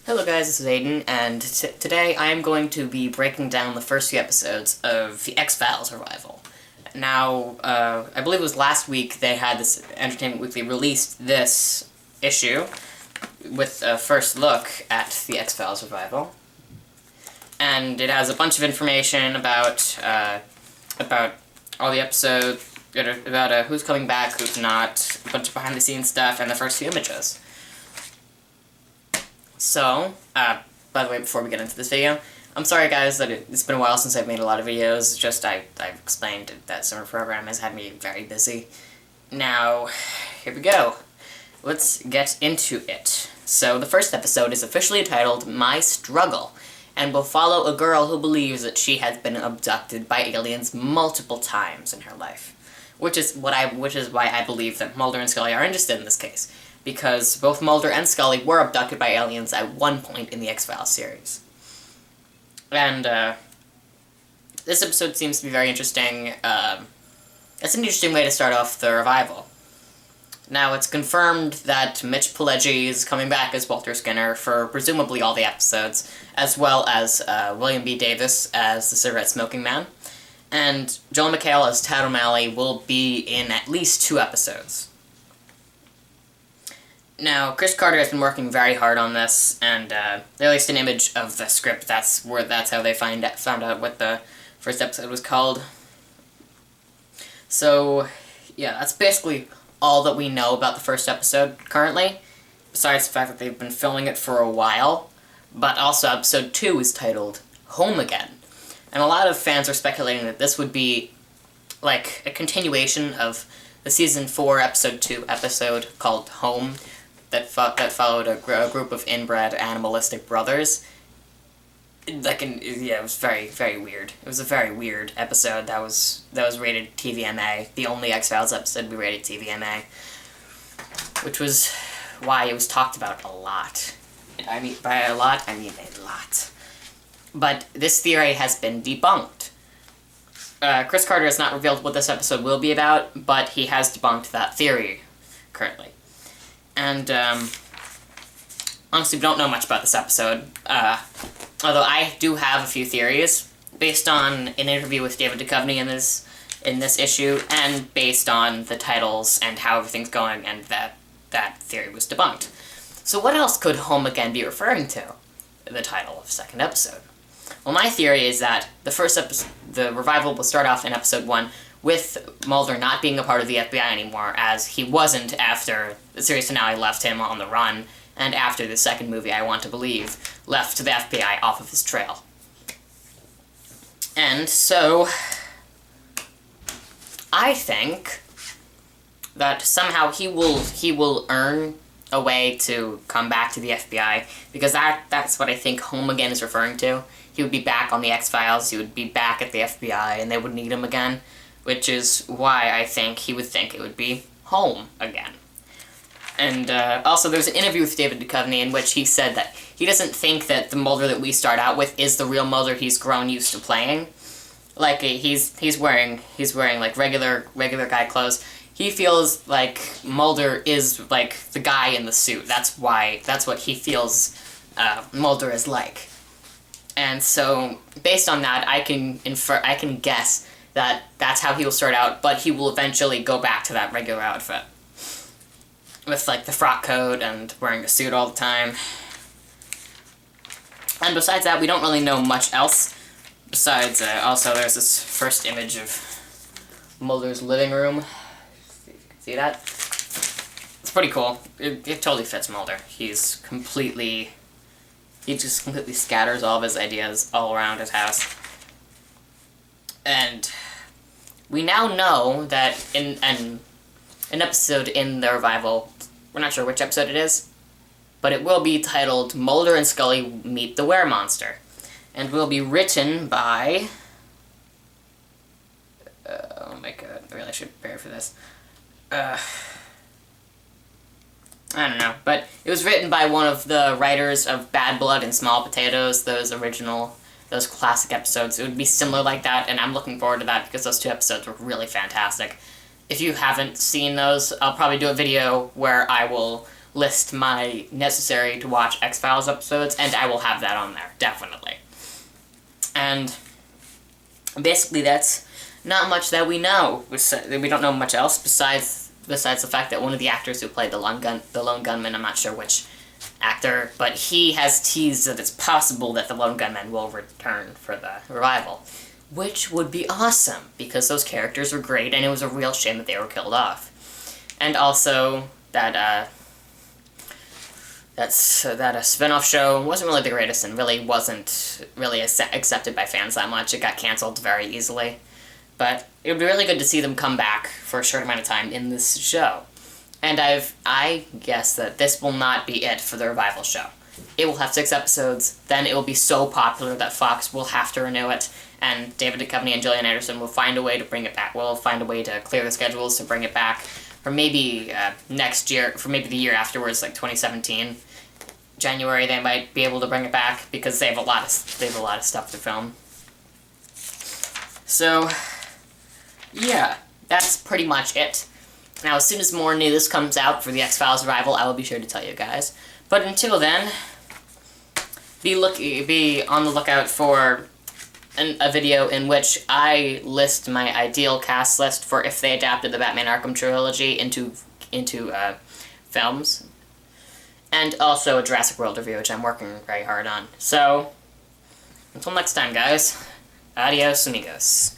Hello guys, this is Aiden, and today I am going to be breaking down the first few episodes of the X-Files Revival. Now, I believe it was last week they had this Entertainment Weekly released this issue with a first look at the X-Files Revival. And it has a bunch of information about all the episodes, about who's coming back, who's not, a bunch of behind-the-scenes stuff, and the first few images. So, by the way, before we get into this video, I'm sorry guys that it's been a while since I've made a lot of videos. Just I've explained that summer program has had me very busy. Now, here we go. Let's get into it. So, the first episode is officially titled My Struggle, and will follow a girl who believes that she has been abducted by aliens multiple times in her life. Which is why I believe that Mulder and Scully are interested in this case. Because both Mulder and Scully were abducted by aliens at one point in the X-Files series. And, this episode seems to be very interesting. It's an interesting way to start off the revival. Now, it's confirmed that Mitch Pileggi is coming back as Walter Skinner for presumably all the episodes, as well as William B. Davis as the cigarette-smoking man. And Joel McHale as Tad O'Malley will be in at least 2 episodes. Now, Chris Carter has been working very hard on this, and they released an image of the script. That's how they found out what the first episode was called. So, yeah, that's basically all that we know about the first episode currently, besides the fact that they've been filming it for a while. But also, episode 2 is titled Home Again. And a lot of fans are speculating that this would be, like, a continuation of the Season 4, Episode 2 episode called Home, that followed a group of inbred animalistic brothers. It was very, very weird. It was a very weird episode that was rated TVMA, the only X-Files episode to be rated TVMA, which was why it was talked about a lot. I mean, by a lot, I mean a lot. But this theory has been debunked. Chris Carter has not revealed what this episode will be about, but he has debunked that theory currently. And, honestly, we don't know much about this episode, although I do have a few theories, based on an interview with David Duchovny in this issue, and based on the titles and how everything's going, and that theory was debunked. So what else could Home Again be referring to? The title of the second episode. Well, my theory is that the revival will start off in episode 1, with Mulder not being a part of the FBI anymore, as he wasn't after the series finale left him on the run, and after the second movie, I Want to Believe, left the FBI off of his trail. And so, I think that somehow he will earn a way to come back to the FBI, because that's what I think Home Again is referring to. He would be back on the X-Files, he would be back at the FBI, and they would need him again. Which is why I think he would think it would be home again. And also there's an interview with David Duchovny in which he said that he doesn't think that the Mulder that we start out with is the real Mulder he's grown used to playing. Like, he's wearing like regular guy clothes. He feels like Mulder is like the guy in the suit. That's what he feels Mulder is like. And so based on that, I can guess that that's how he will start out, but he will eventually go back to that regular outfit. With, like, the frock coat and wearing a suit all the time. And besides that, we don't really know much else. Besides, also there's this first image of Mulder's living room. See if you can see that. It's pretty cool. It totally fits Mulder. He just completely scatters all of his ideas all around his house. And we now know that in an episode in the revival, we're not sure which episode it is, but it will be titled Mulder and Scully Meet the Weremonster, and will be written by... oh my god, I really should prepare for this. I don't know, but it was written by one of the writers of Bad Blood and Small Potatoes, those classic episodes. It would be similar like that, and I'm looking forward to that because those 2 episodes were really fantastic. If you haven't seen those, I'll probably do a video where I will list my necessary to watch X-Files episodes, and I will have that on there, definitely. And basically that's not much that we know. We don't know much else besides the fact that one of the actors who played the lone gunman, I'm not sure which actor, but he has teased that it's possible that the lone gunman will return for the revival, which would be awesome, because those characters were great, and it was a real shame that they were killed off. And also, that a spin-off show wasn't really the greatest, and really wasn't really accepted by fans that much. It got canceled very easily. But it would be really good to see them come back for a short amount of time in this show. And I guess that this will not be it for the revival show. It will have 6 episodes, then it will be so popular that Fox will have to renew it, and David Duchovny and Gillian Anderson will find a way to bring it back. Will find a way to clear the schedules to bring it back for maybe next year, for maybe the year afterwards, like 2017. January they might be able to bring it back, because they have a lot of stuff to film. So, yeah, that's pretty much it. Now, as soon as more news comes out for the X-Files Revival, I will be sure to tell you guys. But until then, be on the lookout for a video in which I list my ideal cast list for if they adapted the Batman Arkham trilogy into films. And also a Jurassic World review, which I'm working very hard on. So, until next time, guys. Adios, amigos.